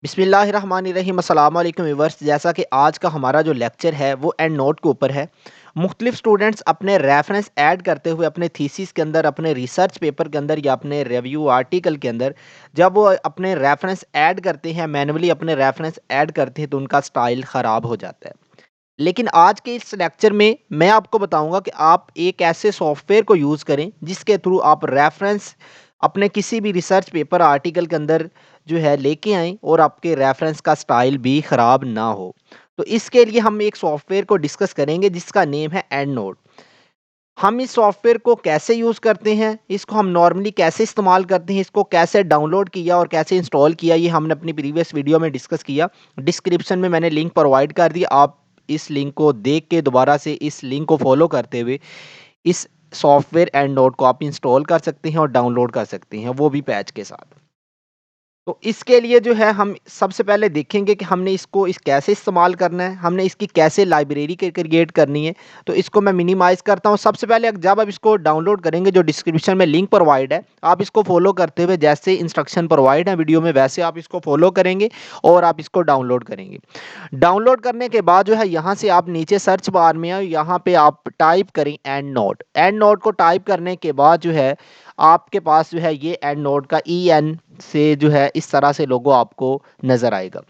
बिस्मिल्लाहिर्रहमानिर्रहीम अस्सलाम वालेकुम व्यूअर्स। जैसा कि आज का हमारा जो लेक्चर है वो एंड नोट के ऊपर है। मुख्तलिफ स्टूडेंट्स अपने रेफरेंस ऐड करते हुए अपने थीसिस के अंदर, अपने रिसर्च पेपर के अंदर या अपने रिव्यू आर्टिकल के अंदर जब वो अपने रेफरेंस ऐड करते हैं, मैनुअली अपने रेफरेंस ऐड करते हैं, तो उनका स्टाइल ख़राब हो जाता है। लेकिन आज के इस लेक्चर में मैं आपको बताऊंगा कि आप एक ऐसे सॉफ्टवेयर को यूज़ करें जिसके थ्रू आप रेफरेंस अपने किसी भी रिसर्च पेपर आर्टिकल के अंदर जो है लेके आएँ और आपके रेफरेंस का स्टाइल भी ख़राब ना हो। तो इसके लिए हम एक सॉफ्टवेयर को डिस्कस करेंगे जिसका नेम है एंड नोट। हम इस सॉफ्टवेयर को कैसे यूज़ करते हैं, इसको हम नॉर्मली कैसे इस्तेमाल करते हैं, इसको कैसे डाउनलोड किया और कैसे इंस्टॉल किया, ये हमने अपनी प्रीवियस वीडियो में डिस्कस किया। डिस्क्रिप्शन में मैंने लिंक प्रोवाइड कर दिया, आप इस लिंक को देख के दोबारा से इस लिंक को फॉलो करते हुए इस सॉफ्टवेयर एंड नोट को आप इंस्टॉल कर सकते हैं और डाउनलोड कर सकते हैं, वो भी पैच के साथ। तो इसके लिए जो है हम सबसे पहले देखेंगे कि हमने इसको कैसे इस्तेमाल करना है, हमने इसकी कैसे लाइब्रेरी क्रिएट करनी है। तो इसको मैं मिनिमाइज़ करता हूँ। सबसे पहले जब आप इसको डाउनलोड करेंगे, जो डिस्क्रिप्शन में लिंक प्रोवाइड है, आप इसको फॉलो करते हुए जैसे इंस्ट्रक्शन प्रोवाइड है वीडियो में वैसे आप इसको फॉलो करेंगे और आप इसको डाउनलोड करेंगे। डाउनलोड करने के बाद जो है यहाँ से आप नीचे सर्च बार में यहाँ पे आप टाइप करें एंड नोट। एंड नोट को टाइप करने के बाद जो है आपके पास जो है ये एंड नोट का EN से जो है इस तरह से लोगो आपको नज़र आएगा।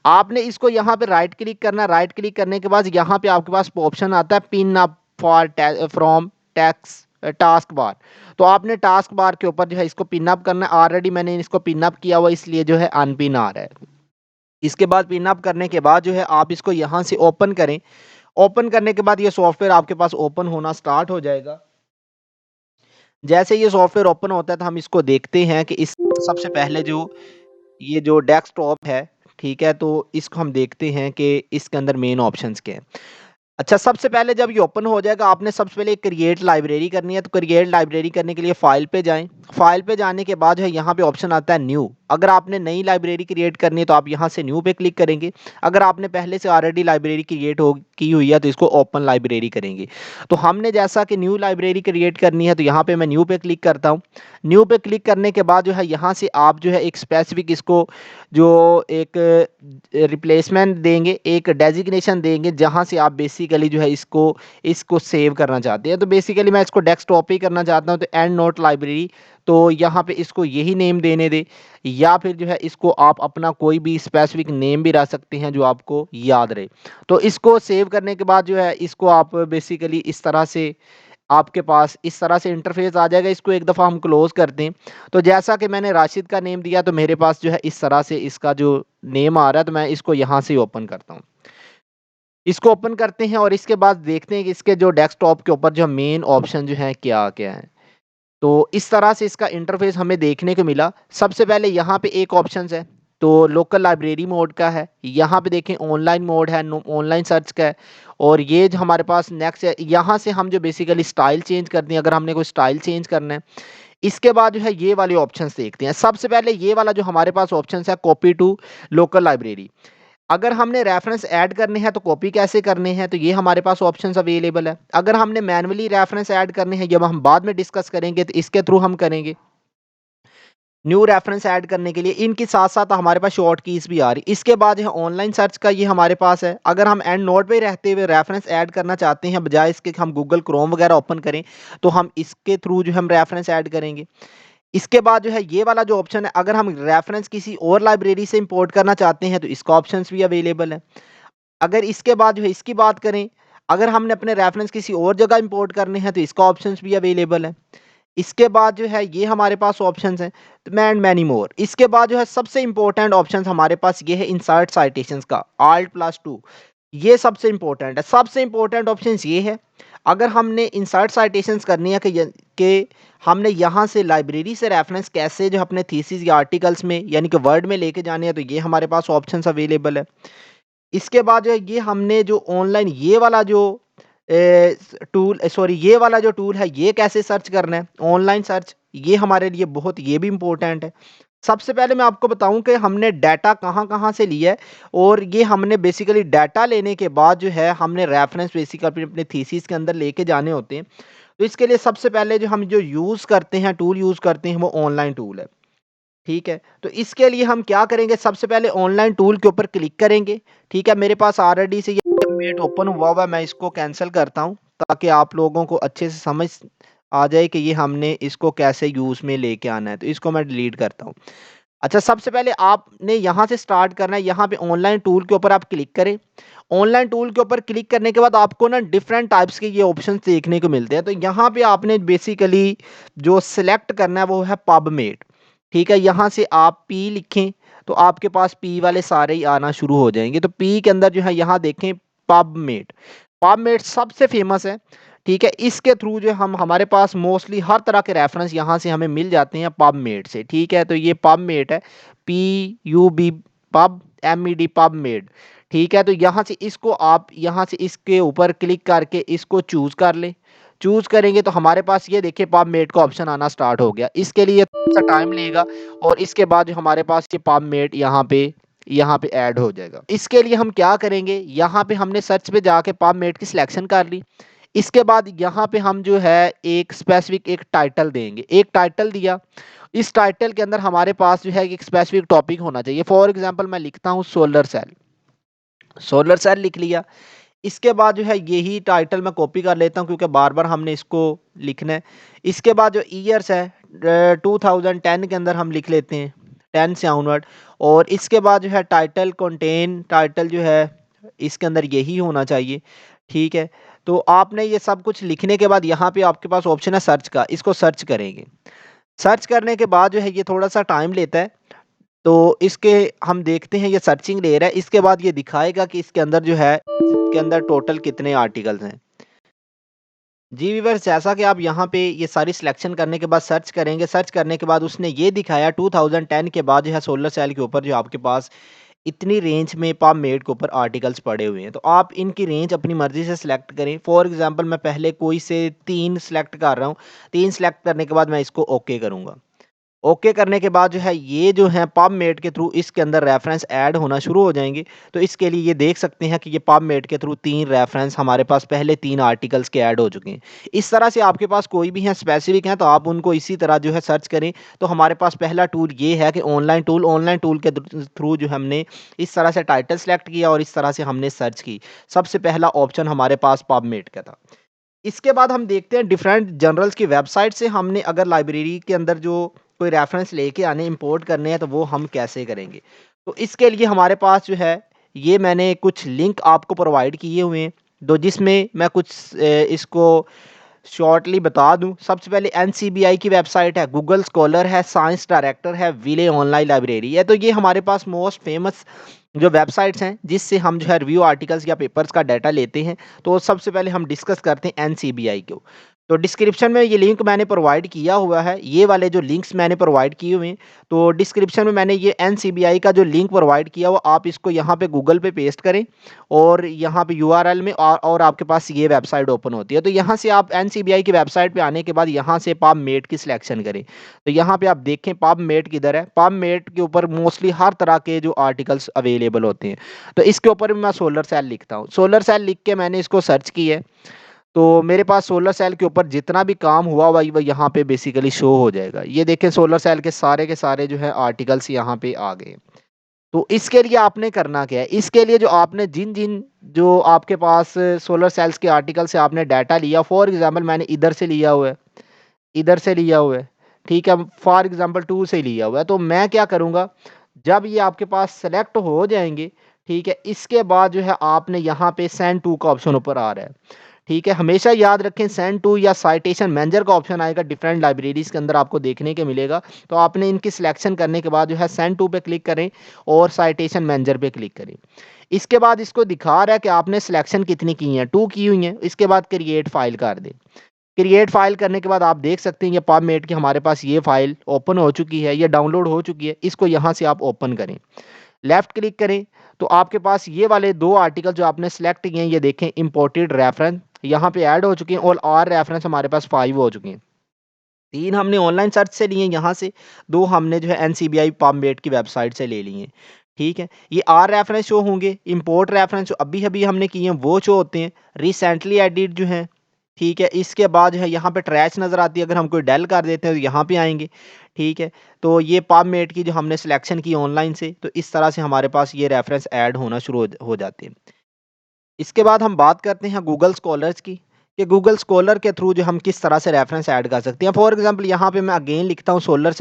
आपने इसको यहाँ पे राइट क्लिक करना। राइट क्लिक करने के बाद यहाँ पे आपके पास ऑप्शन आता है pin up for from tax task bar. तो आपने टास्क बार के ऊपर जो है इसको पिन अप करना है। ऑलरेडी मैंने इसको पिन अप किया हुआ, इसलिए जो है अनपिन आ रहा है। इसके बाद पिन अप करने के बाद जो है आप इसको यहाँ से ओपन करें। ओपन करने के बाद ये सॉफ्टवेयर आपके पास ओपन होना स्टार्ट हो जाएगा। जैसे ये सॉफ्टवेयर ओपन होता है तो हम इसको देखते हैं कि इस सबसे पहले जो ये जो डेस्कटॉप है, ठीक है, तो इसको हम देखते हैं कि इसके अंदर मेन ऑप्शंस क्या हैं। अच्छा, सबसे पहले जब ये ओपन हो जाएगा आपने सबसे पहले क्रिएट लाइब्रेरी करनी है। तो क्रिएट लाइब्रेरी करने के लिए फाइल पे जाएं। फाइल पे जाने के बाद जो है यहाँ पे ऑप्शन आता है न्यू। अगर आपने नई लाइब्रेरी क्रिएट करनी है तो आप यहाँ से न्यू पे क्लिक करेंगे। अगर आपने पहले से ऑलरेडी लाइब्रेरी क्रिएट हो की हुई है तो इसको ओपन लाइब्रेरी करेंगे। तो हमने जैसा कि न्यू लाइब्रेरी क्रिएट करनी है तो यहाँ पे मैं न्यू पे क्लिक करता हूँ। न्यू पे क्लिक करने के बाद जो है यहाँ से आप जो है एक स्पेसिफिक इसको जो एक रिप्लेसमेंट देंगे, एक डेजिग्नेशन देंगे जहाँ से आप बेसिकली जो है इसको इसको सेव करना चाहते हैं। तो बेसिकली मैं इसको डेस्कटॉप पे ही करना चाहता हूँ, तो एंड नोट लाइब्रेरी, तो यहाँ पे इसको यही नेम देने दे। या फिर जो है इसको आप अपना कोई भी स्पेसिफिक नेम भी रख सकते हैं जो आपको याद रहे। तो इसको सेव करने के बाद जो है इसको आप बेसिकली इस तरह से आपके पास इस तरह से इंटरफेस आ जाएगा। इसको एक दफ़ा हम क्लोज कर दें। तो जैसा कि मैंने राशिद का नेम दिया तो मेरे पास जो है इस तरह से इसका जो नेम आ रहा है, तो मैं इसको यहाँ से ओपन करता हूँ। इसको ओपन करते हैं और इसके बाद देखते हैं कि इसके जो डेस्कटॉप के ऊपर जो मेन ऑप्शन जो है क्या क्या है। तो इस तरह से इसका इंटरफेस हमें देखने को मिला। सबसे पहले यहाँ पे एक ऑप्शन है, तो लोकल लाइब्रेरी मोड का है। यहाँ पे देखें ऑनलाइन मोड है, ऑनलाइन सर्च का है। और ये जो हमारे पास नेक्स्ट है, यहाँ से हम जो बेसिकली स्टाइल चेंज करते हैं, अगर हमने कोई स्टाइल चेंज करना है। इसके बाद जो है ये वाले ऑप्शंस देखते हैं। सबसे पहले ये वाला जो हमारे पास ऑप्शन है कॉपी टू लोकल लाइब्रेरी। अगर हमने रेफरेंस ऐड करने हैं तो कॉपी कैसे करने हैं, तो ये हमारे पास ऑप्शंस अवेलेबल है। अगर हमने मैन्युअली रेफरेंस ऐड करने हैं, जब हम बाद में डिस्कस करेंगे, तो इसके थ्रू हम करेंगे। न्यू रेफरेंस ऐड करने के लिए इनके साथ साथ हमारे पास शॉर्ट कीज भी आ रही। इसके बाद जो है ऑनलाइन सर्च का ये हमारे पास है। अगर हम एंड नोट पे रहते हुए रेफरेंस ऐड करना चाहते हैं, बजाय इसके कि हम गूगल क्रोम वगैरह ओपन करें, तो हम इसके थ्रू जो हम रेफरेंस ऐड करेंगे। इसके बाद जो है ये वाला जो ऑप्शन है, अगर हम रेफरेंस किसी और लाइब्रेरी से इंपोर्ट करना चाहते हैं तो इसका ऑप्शंस भी अवेलेबल है। अगर इसके बाद जो है इसकी बात करें, अगर हमने अपने रेफरेंस किसी और जगह इंपोर्ट करने हैं तो इसका ऑप्शंस भी अवेलेबल है। इसके बाद जो है ये हमारे पास ऑप्शंस हैं, तो एंड मैनी मोर। इसके बाद जो है सबसे इंपॉर्टेंट ऑप्शंस हमारे पास ये है इंसर्ट साइटेशंस का Alt+2। ये सबसे इंपॉर्टेंट है। सबसे इंपॉर्टेंट ऑप्शंस ये है, अगर हमने इंसर्ट साइटेशंस करनी है कि हमने यहाँ से लाइब्रेरी से रेफरेंस कैसे जो अपने थीसिस या आर्टिकल्स में यानी कि वर्ड में लेके जाने हैं, तो ये हमारे पास ऑप्शंस अवेलेबल है। इसके बाद जो है ये हमने जो ऑनलाइन ये वाला जो टूल सॉरी ये वाला जो टूल है ये कैसे सर्च करना है, ऑनलाइन सर्च, ये हमारे लिए बहुत ये भी इम्पोर्टेंट है। सबसे पहले मैं आपको बताऊं कि हमने डाटा कहाँ कहाँ से लिया है। और ये हमने बेसिकली डाटा लेने के बाद जो है हमने रेफरेंस बेसिकली अपने थीसिस के अंदर लेके जाने होते हैं। तो इसके लिए सबसे पहले जो हम जो यूज़ करते हैं, टूल यूज़ करते हैं, वो ऑनलाइन टूल है। ठीक है, तो इसके लिए हम क्या करेंगे, सबसे पहले ऑनलाइन टूल के ऊपर क्लिक करेंगे। ठीक है, मेरे पास ऑलरेडी से ये मेट ओपन हुआ हुआ है, मैं इसको कैंसिल करता हूँ ताकि आप लोगों को अच्छे से समझ आ जाए कि ये हमने इसको कैसे यूज़ में लेके आना है। तो इसको मैं डिलीट करता हूँ। अच्छा, सबसे पहले आपने यहाँ से स्टार्ट करना है, यहाँ पे ऑनलाइन टूल के ऊपर आप क्लिक करें। ऑनलाइन टूल के ऊपर क्लिक करने के बाद आपको ना डिफरेंट टाइप्स के ये ऑप्शंस देखने को मिलते हैं। तो यहाँ पे आपने बेसिकली जो सिलेक्ट करना है वो है पबमेड। ठीक है, यहाँ से आप पी लिखें तो आपके पास पी वाले सारे ही आना शुरू हो जाएंगे। तो पी के अंदर जो है यहाँ देखें पबमेड। पबमेड सबसे फेमस है। ठीक है, इसके थ्रू जो हम हमारे पास मोस्टली हर तरह के रेफरेंस यहाँ से हमें मिल जाते हैं पबमेड से। ठीक है, तो ये पबमेड है, P U B pub M E D PubMed. ठीक है, तो यहाँ से इसको आप यहाँ से इसके ऊपर क्लिक करके इसको चूज़ कर लें। चूज़ करेंगे तो हमारे पास ये देखिए पबमेड का ऑप्शन आना स्टार्ट हो गया। इसके लिए थोड़ा सा टाइम लेगा और इसके बाद जो हमारे पास ये पबमेड यहाँ पे ऐड हो जाएगा। इसके लिए हम क्या करेंगे, यहाँ पे हमने सर्च पे जाके पबमेड की सिलेक्शन कर ली। इसके बाद यहाँ पे हम जो है एक स्पेसिफिक एक टाइटल देंगे। एक टाइटल दिया, इस टाइटल के अंदर हमारे पास जो है एक स्पेसिफिक टॉपिक होना चाहिए। फॉर एग्जांपल मैं लिखता हूँ सोलर सेल। सोलर सेल लिख लिया। इसके बाद जो है यही टाइटल मैं कॉपी कर लेता हूँ क्योंकि बार बार हमने इसको लिखना है। इसके बाद जो ईयर्स है 2010 के अंदर हम लिख लेते हैं 10 से ऑनवर्ड। और इसके बाद जो है टाइटल कंटेन टाइटल जो है इसके अंदर यही होना चाहिए। ठीक है, तो आपने ये सब कुछ लिखने के बाद यहाँ पे आपके पास ऑप्शन है सर्च का, इसको सर्च करेंगे। सर्च करने के बाद जो है ये थोड़ा सा टाइम लेता है। तो इसके हम देखते हैं ये सर्चिंग ले रहा है। इसके बाद ये दिखाएगा कि इसके अंदर जो है इसके अंदर टोटल कितने आर्टिकल्स हैं। जी व्यूअर्स, जैसा कि आप यहाँ पे ये सारी सिलेक्शन करने के बाद सर्च करेंगे, सर्च करने के बाद उसने ये दिखाया 2010 के बाद जो है सोलर सेल के ऊपर जो आपके पास इतनी रेंज में पबमेड के ऊपर आर्टिकल्स पड़े हुए हैं। तो आप इनकी रेंज अपनी मर्ज़ी से सिलेक्ट करें। फॉर एग्जांपल मैं पहले कोई से 3 सिलेक्ट कर रहा हूँ। 3 सिलेक्ट करने के बाद मैं इसको ओके करूँगा। ओके करने के बाद जो है ये जो है पबमेड के थ्रू इसके अंदर रेफरेंस ऐड होना शुरू हो जाएँगे। तो इसके लिए ये देख सकते हैं कि ये पबमेड के थ्रू 3 रेफरेंस हमारे पास पहले 3 आर्टिकल्स के ऐड हो चुके हैं। इस तरह से आपके पास कोई भी हैं स्पेसिफिक हैं तो आप उनको इसी तरह जो है सर्च करें। तो हमारे पास पहला टूल ये है कि ऑनलाइन टूल के थ्रू जो हमने इस तरह से टाइटल सेलेक्ट किया और इस तरह से हमने सर्च की। सबसे पहला ऑप्शन हमारे पास पबमेड का था। इसके बाद हम देखते हैं डिफरेंट जर्नल्स की वेबसाइट से हमने अगर लाइब्रेरी के अंदर जो कोई रेफरेंस लेके आने इंपोर्ट करने हैं तो वो हम कैसे करेंगे। तो इसके लिए हमारे पास जो है ये मैंने कुछ लिंक आपको प्रोवाइड किए हुए हैं। तो जिसमें मैं कुछ इसको शॉर्टली बता दूं। सबसे पहले एनसीबीआई की वेबसाइट है, गूगल स्कॉलर है, साइंस डायरेक्टर है, विले ऑनलाइन लाइब्रेरी है। तो ये हमारे पास मोस्ट फेमस जो वेबसाइट्स हैं जिससे हम जो है रिव्यू आर्टिकल्स या पेपर्स का डाटा लेते हैं। तो सबसे पहले हम डिस्कस करते हैं एनसीबीआई को। तो डिस्क्रिप्शन में ये लिंक मैंने प्रोवाइड किया हुआ है। ये वाले जो लिंक्स मैंने प्रोवाइड किए हुए हैं, तो डिस्क्रिप्शन में मैंने ये एनसीबीआई का जो लिंक प्रोवाइड किया हुआ आप इसको यहाँ पे गूगल पे पेस्ट करें और यहाँ पे यूआरएल में और आपके पास ये वेबसाइट ओपन होती है। तो यहाँ से आप एनसीबीआई की वेबसाइट पे आने के बाद यहाँ से पबमेड की सिलेक्शन करें। तो यहाँ पे आप देखें पबमेड किधर है। पबमेड के ऊपर मोस्टली हर तरह के जो आर्टिकल्स अवेलेबल होते हैं। तो इसके ऊपर भी मैं सोलर सेल लिखता हूँ। सोलर सेल लिख के मैंने इसको सर्च किया है। तो मेरे पास सोलर सेल के ऊपर जितना भी काम हुआ हुआ वो यहाँ पे बेसिकली शो हो जाएगा। ये देखें सोलर सेल के सारे जो है आर्टिकल्स यहाँ पे आ गए। तो इसके लिए आपने करना क्या है, इसके लिए जो आपने जिन जिन जो आपके पास सोलर सेल्स के आर्टिकल से आपने डाटा लिया, फॉर एग्जांपल मैंने इधर से लिया हुआ है, इधर से लिया हुआ है। ठीक है, फॉर एग्जांपल 2 से लिया हुआ है। तो मैं क्या करूँगा, जब ये आपके पास सेलेक्ट हो जाएंगे, ठीक है, इसके बाद जो है आपने यहाँ पे सेंड टू का ऑप्शन ऊपर आ रहा है। ठीक है, हमेशा याद रखें सेंड टू या साइटेशन मैनेजर का ऑप्शन आएगा डिफरेंट लाइब्रेरीज के अंदर आपको देखने के मिलेगा। तो आपने इनकी सिलेक्शन करने के बाद जो है सेंड टू पे क्लिक करें और साइटेशन मैनेजर पे क्लिक करें। इसके बाद इसको दिखा रहा है कि आपने सिलेक्शन कितनी की है, 2 की हुई है। इसके बाद क्रिएट फाइल कर दें। क्रिएट फाइल करने के बाद आप देख सकते हैं ये पबमेड की हमारे पास ये फाइल ओपन हो चुकी है, ये डाउनलोड हो चुकी है। इसको यहाँ से आप ओपन करें, लेफ्ट क्लिक करें तो आपके पास ये वाले 2 आर्टिकल जो आपने सेलेक्ट किए हैं ये देखें इंपोर्टेड रेफरेंस यहाँ पे ऐड हो चुके हैं और आर रेफरेंस हमारे पास 5 हो चुके हैं। 3 हमने ऑनलाइन सर्च से लिए यहाँ से, 2 हमने जो है एनसीबीआई पबमेड की वेबसाइट से ले लिए। ठीक है, ये आर रेफरेंस शो होंगे, इंपोर्ट रेफरेंस जो अभी अभी हमने किए हैं वो शो होते हैं, रिसेंटली एडिट जो हैं ठीक है, इसके बाद जो है यहाँ पे ट्रैश नज़र आती है, अगर हम कोई डेल कर देते हैं तो यहाँ पे आएँगे, ठीक है। तो ये पबमेड की जो हमने सिलेक्शन की ऑनलाइन से, तो इस तरह से हमारे पास ये रेफ़रेंस ऐड होना शुरू हो जाते हैं। इसके बाद हम बात करते हैं गूगल स्कॉलर्स की, कि गूगल स्कॉलर के थ्रू जो हम किस तरह से रेफ़रेंस ऐड कर सकते हैं। फॉर एग्ज़ाम्पल यहाँ पे मैं अगेन लिखता हूँ सोलर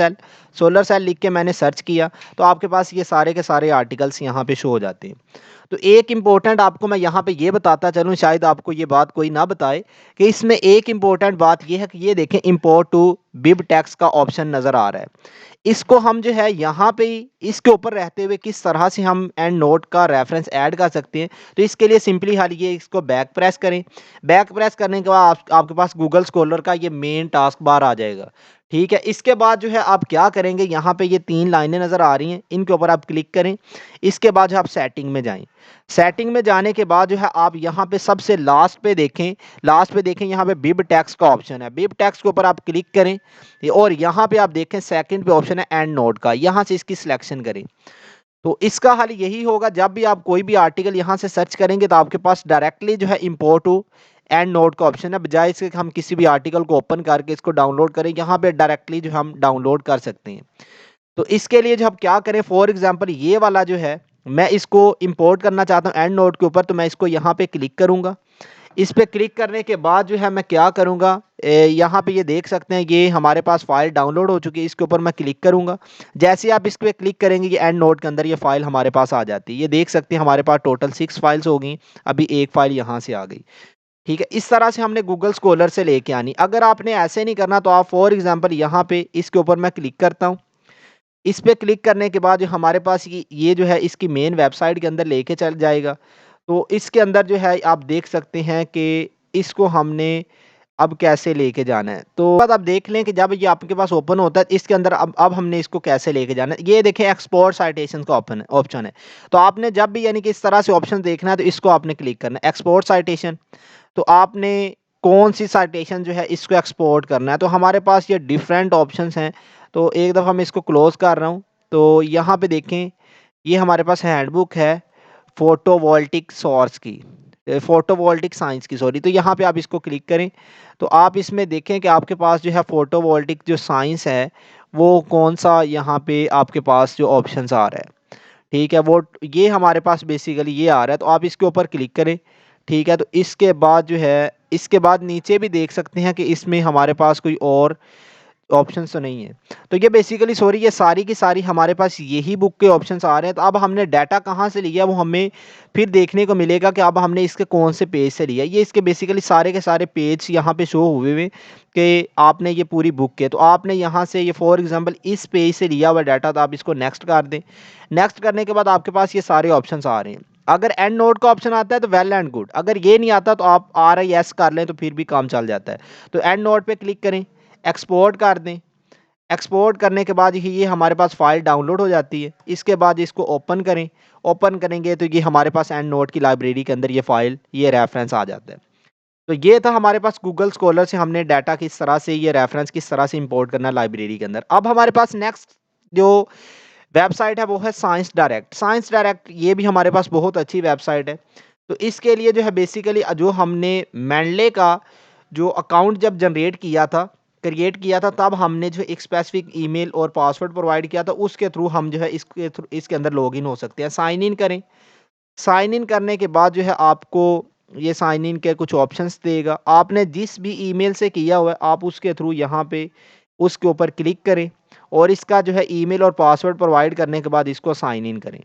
सेल लिख के मैंने सर्च किया, तो आपके पास ये सारे के सारे आर्टिकल्स यहाँ पे शो हो जाते हैं। तो एक इम्पोर्टेंट आपको मैं यहाँ पे ये बताता चलूँ, शायद आपको ये बात कोई ना बताए, कि इसमें एक इम्पोर्टेंट बात ये है कि ये देखें, इम्पोर्ट टू बिब टेक्स्ट का ऑप्शन नज़र आ रहा है। इसको हम जो है यहाँ पे ही इसके ऊपर रहते हुए किस तरह से हम एंड नोट का रेफरेंस ऐड कर सकते हैं, तो इसके लिए सिंपली हल ये, इसको बैक प्रेस करें। बैक प्रेस करने के बाद आपके पास गूगल स्कॉलर का ये मेन टास्क बार आ जाएगा। ठीक है, इसके बाद जो है आप क्या करेंगे, यहाँ पे ये 3 लाइनें नज़र आ रही हैं, इनके ऊपर आप क्लिक करें। इसके बाद जो आप सेटिंग में जाएँ। सेटिंग में जाने के बाद जो है आप यहाँ पे सबसे लास्ट पे देखें यहाँ पे बिब टेक्स्ट का ऑप्शन है। बिब टेक्स्ट के ऊपर आप क्लिक करें और यहाँ पे आप देखें सेकंड पे ऑप्शन है एंड नोट का, यहाँ से इसकी सिलेक्शन करें। तो इसका हल यही होगा, जब भी आप कोई भी आर्टिकल यहाँ से सर्च करेंगे तो आपके पास डायरेक्टली जो है इम्पोर्ट टू एंड नोट का ऑप्शन है, बजाय इसके कि हम किसी भी आर्टिकल को ओपन करके इसको डाउनलोड करें, यहाँ पे डायरेक्टली जो हम डाउनलोड कर सकते हैं। तो इसके लिए जो हम क्या करें, फॉर एग्जांपल ये वाला जो है मैं इसको इंपोर्ट करना चाहता हूँ एंड नोट के ऊपर, तो मैं इसको यहाँ पे क्लिक करूँगा। इस पे क्लिक करने के बाद जो है मैं क्या करूँगा, यहाँ पे ये देख सकते हैं ये हमारे पास फाइल डाउनलोड हो चुकी है, इसके ऊपर मैं क्लिक करूँगा। जैसे आप इस पे क्लिक करेंगे ये एंड नोट के अंदर ये फाइल हमारे पास आ जाती है। ये देख सकते हैं हमारे पास टोटल 6 फाइल्स हो गई, अभी एक फाइल यहाँ से आ गई। ठीक है, इस तरह से हमने गूगल स्कॉलर से लेके आनी। अगर आपने ऐसे नहीं करना तो आप फॉर एग्जाम्पल यहाँ पे इसके ऊपर मैं क्लिक करता हूँ। इस पे क्लिक करने के बाद जो हमारे पास ये जो है इसकी मेन वेबसाइट के अंदर लेके चल जाएगा। तो इसके अंदर जो है आप देख सकते हैं कि इसको हमने अब कैसे लेके जाना है। तो बाद आप देख लें कि जब ये आपके पास ओपन होता है इसके अंदर अब हमने इसको कैसे लेके जाना है। ये देखें एक्सपोर्ट साइटेशन का ऑप्शन है। तो आपने जब भी यानी कि इस तरह से ऑप्शन देखना है तो इसको आपने क्लिक करना है एक्सपोर्ट साइटेशन। तो आपने कौन सी साइटेशन जो है इसको एक्सपोर्ट करना है, तो हमारे पास ये डिफरेंट ऑप्शंस हैं। तो एक दफ़ा मैं इसको क्लोज़ कर रहा हूँ। तो यहाँ पे देखें ये हमारे पास हैंडबुक है फोटोवोल्टिक साइंस की, सॉरी। तो यहाँ पे आप इसको क्लिक करें तो आप इसमें देखें कि आपके पास जो है फोटोवोल्टिक जो साइंस है वो कौन सा यहाँ पे आपके पास जो ऑप्शंस आ रहा है। ठीक है, वो ये हमारे पास बेसिकली ये आ रहा है, तो आप इसके ऊपर क्लिक करें। ठीक है, तो इसके बाद जो है इसके बाद नीचे भी देख सकते हैं कि इसमें हमारे पास कोई और ऑप्शंस तो नहीं है। तो ये बेसिकली, सॉरी, ये सारी की सारी हमारे पास यही बुक के ऑप्शंस आ रहे हैं। तो अब हमने डाटा कहाँ से लिया वो हमें फिर देखने को मिलेगा कि अब हमने इसके कौन से पेज से लिया। ये इसके बेसिकली सारे के सारे पेज यहाँ पे शो हुए हुए कि आपने ये पूरी बुक के, तो आपने यहाँ से ये फॉर एग्जांपल इस पेज से लिया हुआ डाटा, तो आप इसको नेक्स्ट कर दें। नेक्स्ट करने के बाद आपके पास ये सारे ऑप्शंस आ रहे हैं। अगर एंड नोट का ऑप्शन आता है तो वेल एंड गुड, अगर ये नहीं आता तो आप RIS कर लें तो फिर भी काम चल जाता है। तो एंड नोट पे क्लिक करें, एक्सपोर्ट कर दें। एक्सपोर्ट करने के बाद ही ये हमारे पास फ़ाइल डाउनलोड हो जाती है। इसके बाद इसको ओपन करें, ओपन करेंगे तो ये हमारे पास एंड नोट की लाइब्रेरी के अंदर ये फ़ाइल, ये रेफ़रेंस आ जाता है। तो ये था हमारे पास गूगल स्कॉलर से हमने डाटा किस तरह से, ये रेफ़रेंस किस तरह से इंपोर्ट करना है लाइब्रेरी के अंदर। अब हमारे पास नेक्स्ट जो वेबसाइट है वो है साइंस डायरेक्ट। साइंस डायरेक्ट ये भी हमारे पास बहुत अच्छी वेबसाइट है। तो इसके लिए जो है बेसिकली जो हमने मेंडले का जो अकाउंट जब जनरेट किया था, क्रिएट किया था, तब हमने जो एक स्पेसिफिक ईमेल और पासवर्ड प्रोवाइड किया था, उसके थ्रू हम जो है इसके अंदर लॉगिन हो सकते हैं। साइन इन करें। साइन इन करने के बाद जो है आपको ये साइन इन के कुछ ऑप्शंस देगा। आपने जिस भी ईमेल से किया हुआ है आप उसके थ्रू यहाँ पे उसके ऊपर क्लिक करें और इसका जो है ईमेल और पासवर्ड प्रोवाइड करने के बाद इसको साइन इन करें।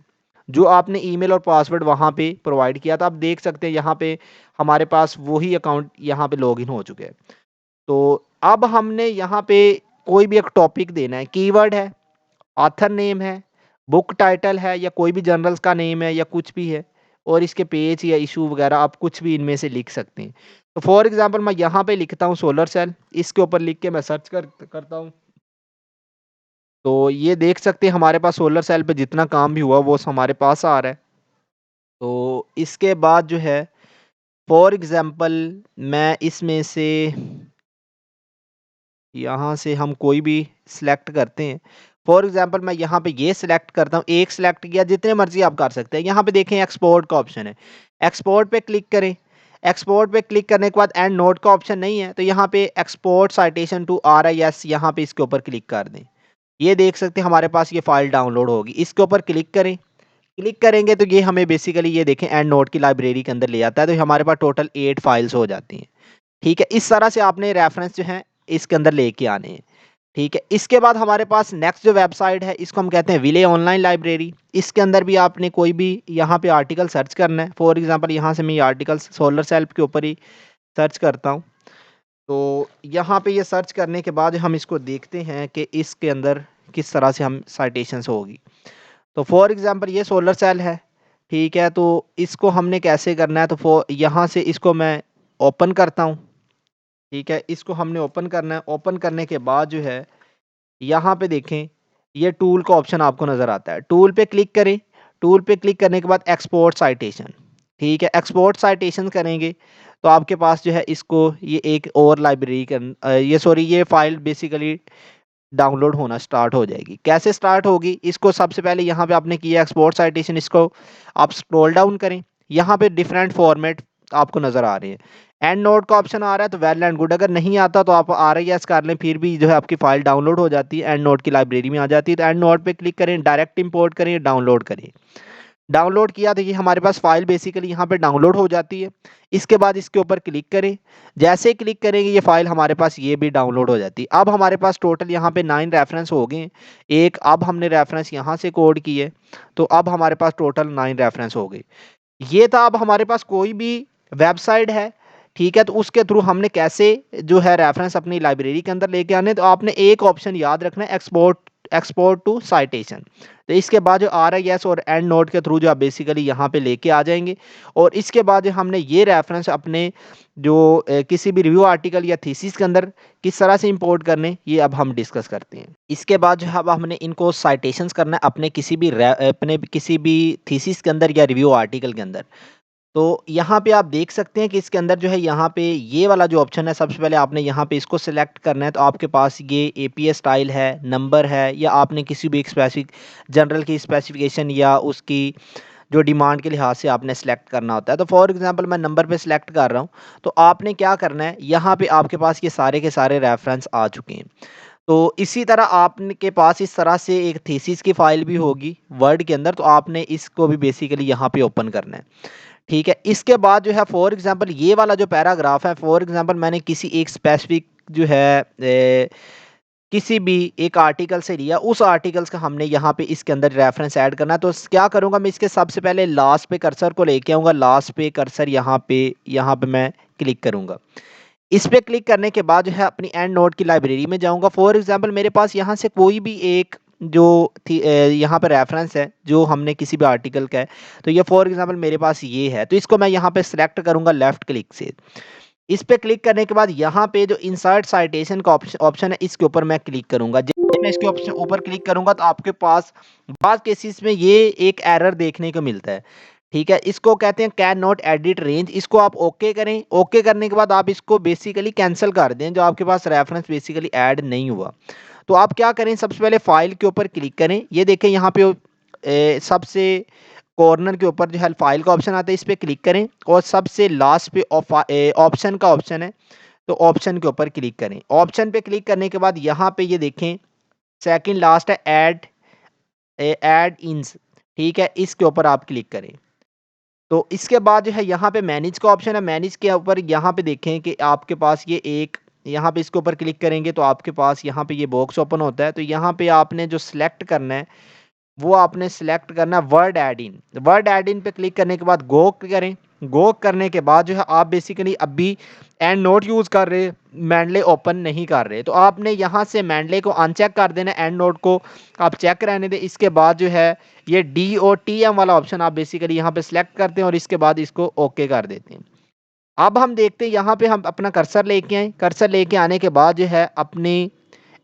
जो आपने ईमेल और पासवर्ड वहाँ पे प्रोवाइड किया था, आप देख सकते हैं यहाँ पे हमारे पास वही अकाउंट यहाँ पे लॉगिन हो चुके हैं। तो अब हमने यहाँ पे कोई भी एक टॉपिक देना है, कीवर्ड है, ऑथर नेम है, बुक टाइटल है, या कोई भी जर्नल्स का नेम है या कुछ भी है, और इसके पेज या इशू वगैरह आप कुछ भी इनमें से लिख सकते हैं। तो फॉर एग्जांपल मैं यहाँ पे लिखता हूँ सोलर सेल, इसके ऊपर लिख के मैं सर्च करता हूँ। तो ये देख सकते हैं हमारे पास सोलर सेल पे जितना काम भी हुआ वो हमारे पास आ रहा है। तो इसके बाद जो है फॉर एग्जांपल मैं इसमें से यहाँ से हम कोई भी सिलेक्ट करते हैं। फॉर एग्जांपल मैं यहाँ पे ये सिलेक्ट करता हूँ, एक सिलेक्ट किया, जितने मर्जी आप कर सकते हैं। यहाँ पे देखें एक्सपोर्ट का ऑप्शन है, एक्सपोर्ट पे क्लिक करें। एक्सपोर्ट पे क्लिक करने के बाद एंड नोट का ऑप्शन नहीं है, तो यहाँ पे एक्सपोर्ट साइटेशन टू RIS, यहाँ पे इसके ऊपर क्लिक कर दें। ये देख सकते हैं हमारे पास ये फाइल डाउनलोड होगी। इसके ऊपर क्लिक करें। क्लिक करेंगे तो ये हमें बेसिकली ये देखें एंड नोट की लाइब्रेरी के अंदर ले जाता है, तो हमारे पास टोटल 8 फाइल्स हो जाती हैं। ठीक है, इस तरह से आपने रेफरेंस जो है इसके अंदर लेके आने हैं। ठीक है, इसके बाद हमारे पास नेक्स्ट जो वेबसाइट है इसको हम कहते हैं विले ऑनलाइन लाइब्रेरी। इसके अंदर भी आपने कोई भी यहाँ पे आर्टिकल सर्च करना है। फॉर एग्जांपल यहाँ से मैं ये आर्टिकल सोलर सेल के ऊपर ही सर्च करता हूँ। तो यहाँ पे ये सर्च करने के बाद हम इसको देखते हैं कि इसके अंदर किस तरह से हम साइटेशंस होगी। तो फॉर एग्जांपल ये सोलर सेल है। ठीक है, तो इसको हमने कैसे करना है, तो यहाँ से इसको मैं ओपन करता हूँ। ठीक है, इसको हमने ओपन करना है। ओपन करने के बाद जो है यहाँ पे देखें ये टूल का ऑप्शन आपको नज़र आता है। टूल पे क्लिक करें। टूल पे क्लिक करने के बाद एक्सपोर्ट साइटेशन। ठीक है, एक्सपोर्ट साइटेशन करेंगे तो आपके पास जो है इसको ये एक और लाइब्रेरी ये फाइल बेसिकली डाउनलोड होना स्टार्ट हो जाएगी। कैसे स्टार्ट होगी, इसको सबसे पहले यहाँ पे आपने किया एक्सपोर्ट साइटेशन, इसको आप स्क्रॉल डाउन करें। यहाँ पे डिफरेंट फॉर्मेट आपको नज़र आ रहे हैं। एंड नोट का ऑप्शन आ रहा है तो वेल एंड गुड, अगर नहीं आता तो आप RIS कर लें, फिर भी जो है आपकी फ़ाइल डाउनलोड हो जाती है, एंड नोट की लाइब्रेरी में आ जाती है। तो एंड नोट पे क्लिक करें, डायरेक्ट इंपोर्ट करें, डाउनलोड करें। डाउनलोड किया तो ये हमारे पास फाइल बेसिकली यहाँ पे डाउनलोड हो जाती है। इसके बाद इसके ऊपर क्लिक करें। जैसे ही क्लिक करेंगे ये फाइल हमारे पास ये भी डाउनलोड हो जाती है। अब हमारे पास टोटल यहाँ पे 9 रेफरेंस हो गए। एक अब हमने रेफरेंस यहाँ से कोड किए, तो अब हमारे पास टोटल 9 रेफरेंस हो गए। ये था। अब हमारे पास कोई भी वेबसाइट है, ठीक है, तो उसके थ्रू हमने कैसे जो है रेफरेंस अपनी लाइब्रेरी के अंदर लेके आने, तो आपने एक ऑप्शन याद रखना है, एक्सपोर्ट टू साइटेशन। तो इसके बाद जो RIS और एंड नोट के थ्रू जो आप बेसिकली यहाँ पे लेके आ जाएंगे, और इसके बाद जो हमने ये रेफरेंस अपने जो किसी भी रिव्यू आर्टिकल या थीसिस के अंदर किस तरह से इंपोर्ट करने, ये अब हम डिस्कस करते हैं। इसके बाद जो है अब हमने इनको साइटेशंस करना है अपने किसी भी थीसिस के अंदर या रिव्यू आर्टिकल के अंदर। तो यहाँ पे आप देख सकते हैं कि इसके अंदर जो है यहाँ पे ये वाला जो ऑप्शन है, सबसे पहले आपने यहाँ पे इसको सिलेक्ट करना है। तो आपके पास ये APS स्टाइल है, नंबर है, या आपने किसी भी एक स्पेसिफिक जनरल की स्पेसिफिकेशन या उसकी जो डिमांड के लिहाज से आपने सेलेक्ट करना होता है। तो फॉर एग्जांपल मैं नंबर पे सिलेक्ट कर रहा हूँ। तो आपने क्या करना है, यहाँ पे आपके पास ये सारे के सारे रेफरेंस आ चुके हैं। तो इसी तरह आपके पास इस तरह से एक थीसिस की फाइल भी होगी वर्ड के अंदर, तो आपने इसको भी बेसिकली यहाँ पे ओपन करना है। ठीक है, इसके बाद जो है फॉर एग्जांपल ये वाला जो पैराग्राफ है, फॉर एग्जांपल मैंने किसी एक स्पेसिफिक जो है किसी भी एक आर्टिकल से लिया, उस आर्टिकल्स का हमने यहाँ पे इसके अंदर रेफरेंस ऐड करना है। तो क्या करूँगा, मैं इसके सबसे पहले लास्ट पे कर्सर को लेके आऊँगा। लास्ट पे कर्सर यहाँ पे मैं क्लिक करूँगा। इस पे क्लिक करने के बाद जो है अपनी एंड नोट की लाइब्रेरी में जाऊँगा। फॉर एग्जांपल मेरे पास यहाँ से कोई भी एक जो यहाँ पे रेफरेंस है जो हमने किसी भी आर्टिकल का है, तो ये फॉर एग्जांपल मेरे पास ये है, तो इसको मैं यहाँ पे सिलेक्ट करूँगा लेफ्ट क्लिक से। इस पे क्लिक करने के बाद यहाँ पे जो इंसर्ट साइटेशन का ऑप्शन है, इसके ऊपर मैं क्लिक करूँगा। जैसे मैं इसके ऑप्शन ऊपर क्लिक करूँगा तो आपके पास बाज़ केसेस में ये एक एरर देखने को मिलता है। ठीक है, इसको कहते हैं कैन नॉट एडिट रेंज। इसको आप ओके करें। ओके करने के बाद आप इसको बेसिकली कैंसिल कर दें, जो आपके पास रेफरेंस बेसिकली ऐड नहीं हुआ। तो आप क्या करें, सबसे पहले फाइल के ऊपर क्लिक करें। ये देखें यहाँ पे सबसे कॉर्नर के ऊपर जो है फाइल का ऑप्शन आता है, इस पे क्लिक करें, और सबसे लास्ट पे ऑप्शन का ऑप्शन है, तो ऑप्शन के ऊपर क्लिक करें। ऑप्शन पे क्लिक करने के बाद यहाँ पे ये देखें सेकंड लास्ट है ऐड इन्स। ठीक है, इसके ऊपर आप क्लिक करें। तो इसके बाद जो है यहाँ पे मैनेज का ऑप्शन है। मैनेज के ऊपर यहाँ पे देखें कि आपके पास ये एक, यहाँ पे इसके ऊपर क्लिक करेंगे तो आपके पास यहाँ पे ये बॉक्स ओपन होता है। तो यहाँ पे आपने जो सिलेक्ट करना है, वो आपने सिलेक्ट करना word add in. Word add in पे क्लिक करने के बाद गो करें। गो करने के बाद जो है आप बेसिकली अभी एंड नोट यूज़ कर रहे, मैंडले ओपन नहीं कर रहे, तो आपने यहाँ से मैंडले को अनचेक कर देना, एंड नोट को आप चेक रहने दें। इसके बाद जो है ये DOTM वाला ऑप्शन आप बेसिकली यहाँ पे सिलेक्ट करते हैं, और इसके बाद इसको ओके कर देते हैं। अब हम देखते हैं यहाँ पे हम अपना कर्सर लेके आए। कर्सर लेके आने के बाद जो है अपनी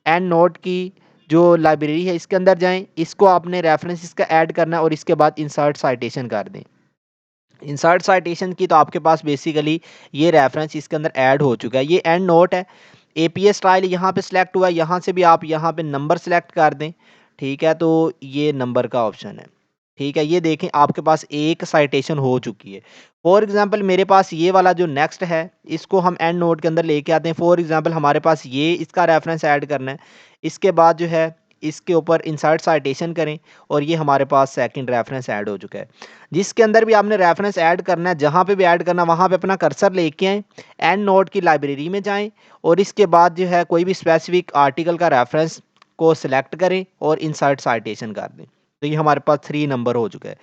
एंड नोट की जो लाइब्रेरी है इसके अंदर जाएं। इसको आपने रेफरेंस इसका ऐड करना है, और इसके बाद इंसर्ट साइटेशन कर दें। इंसर्ट साइटेशन की तो आपके पास बेसिकली ये रेफरेंस इसके अंदर ऐड हो चुका है। ये एंड नोट है। APS स्टाइल यहाँ पे सिलेक्ट हुआ है। यहाँ से भी आप यहाँ पे नंबर सेलेक्ट कर दें। ठीक है, तो ये नंबर का ऑप्शन है। ठीक है, ये देखें आपके पास एक साइटेशन हो चुकी है। फॉर एग्ज़ाम्पल मेरे पास ये वाला जो नेक्स्ट है, इसको हम एंड नोट के अंदर लेके आते हैं। फॉर एग्ज़ाम्पल हमारे पास ये इसका रेफ़रेंस ऐड करना है। इसके बाद जो है इसके ऊपर इंसर्ट साइटेशन करें और ये हमारे पास सेकंड रेफ़रेंस ऐड हो चुका है। जिसके अंदर भी आपने रेफ़रेंस ऐड करना है, जहाँ पे भी ऐड करना है वहाँ पे अपना कर्सर लेके आएँ, एंड नोट की लाइब्रेरी में जाएँ और इसके बाद जो है कोई भी स्पेसिफ़िक आर्टिकल का रेफ़रेंस को सिलेक्ट करें और इंसर्ट साइटेशन कर दें। तो ये हमारे पास 3 नंबर हो चुका है।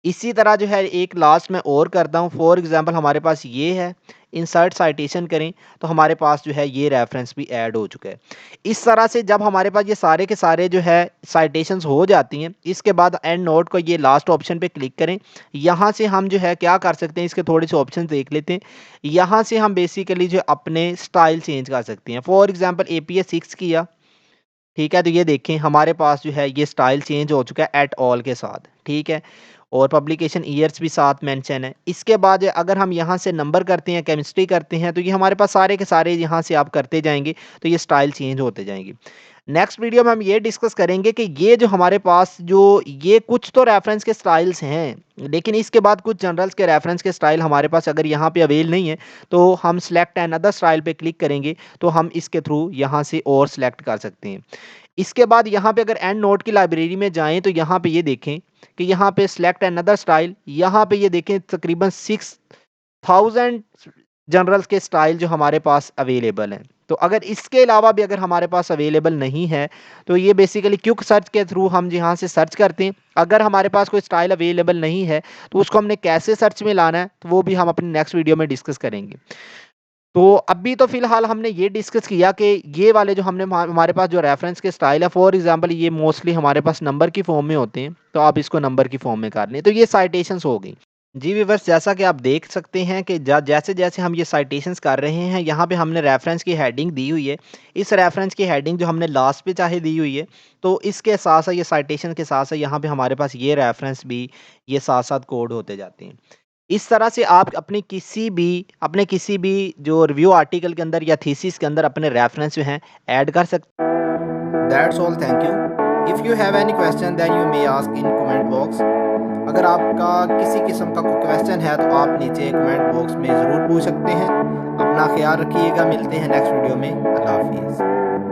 इसी तरह जो है एक लास्ट में और करता हूँ, फॉर एग्ज़ाम्पल हमारे पास ये है, इंसर्ट साइटेशन करें तो हमारे पास जो है ये रेफ़रेंस भी ऐड हो चुका है। इस तरह से जब हमारे पास ये सारे के सारे जो है साइटेशंस हो जाती हैं, इसके बाद एंड नोट को ये लास्ट ऑप्शन पे क्लिक करें। यहाँ से हम जो है क्या कर सकते हैं, इसके थोड़े से ऑप्शन देख लेते हैं। यहाँ से हम बेसिकली जो अपने स्टाइल चेंज कर सकते हैं। फॉर एग्ज़ाम्पल एपीए 6 किया, ठीक है, तो ये देखें हमारे पास जो है ये स्टाइल चेंज हो चुका है एट ऑल के साथ, ठीक है? और पब्लिकेशन ईयर्स भी साथ मेंशन है। इसके बाद अगर हम यहाँ से नंबर करते हैं, केमिस्ट्री करते हैं, तो ये हमारे पास सारे के सारे यहाँ से आप करते जाएँगे, तो ये स्टाइल चेंज होते जाएँगे। नेक्स्ट वीडियो में हम ये डिस्कस करेंगे कि ये जो हमारे पास जो ये कुछ तो रेफ़रेंस के स्टाइल्स हैं, लेकिन इसके बाद कुछ जनरल्स के रेफ़रेंस के स्टाइल हमारे पास अगर यहाँ पे अवेल नहीं है, तो हम सिलेक्ट अनदर स्टाइल पे क्लिक करेंगे, तो हम इसके थ्रू यहाँ से और सिलेक्ट कर सकते हैं। इसके बाद यहाँ पे अगर एंड नोट की लाइब्रेरी में जाएँ तो यहाँ पे ये देखें कि यहाँ पे सिलेक्ट अनदर स्टाइल, यहाँ पे ये देखें तकरीबन 6000 जनरल्स के स्टाइल जो हमारे पास अवेलेबल हैं। तो अगर इसके अलावा भी अगर हमारे पास अवेलेबल नहीं है, तो ये बेसिकली क्विक सर्च के थ्रू हम यहाँ से सर्च करते हैं। अगर हमारे पास कोई स्टाइल अवेलेबल नहीं है, तो उसको हमने कैसे सर्च में लाना है, तो वो भी हम अपनी नेक्स्ट वीडियो में डिस्कस करेंगे। तो अभी तो फ़िलहाल हमने ये डिस्कस किया कि ये वाले जो हमने हमारे पास जो रेफ़रेंस के स्टाइल है, फ़ॉर एग्ज़ाम्पल ये मोस्टली हमारे पास नंबर की फ़ॉर्म में होते हैं, तो आप इसको नंबर की फ़ॉर्म में कर लें। तो ये साइटेशंस हो गई। जी व्यूअर्स, जैसा कि आप देख सकते हैं कि जैसे-जैसे हम ये साइटेशंस कर रहे हैं, यहाँ पे हमने रेफ़रेंस की हेडिंग दी हुई है। इस रेफ़रेंस की हेडिंग जो हमने लास्ट पे चाहे दी हुई है, तो इसके साथ-साथ ये साइटेशन के साथ-साथ यहाँ पे हमारे पास ये रेफ़रेंस भी ये साथ-साथ कोड होते जाते हैं। इस तरह से आप अपने किसी भी जो रिव्यू आर्टिकल के अंदर या थीसिस के अंदर अपने रेफ़रेंस जो हैं ऐड कर सकते हैं। That's all, thank you. If you have any question then you may ask in comment box. अगर आपका किसी किस्म का कोई क्वेश्चन है तो आप नीचे कमेंट बॉक्स में ज़रूर पूछ सकते हैं। अपना ख्याल रखिएगा, मिलते हैं नेक्स्ट वीडियो में। अल्लाह हाफ़िज़।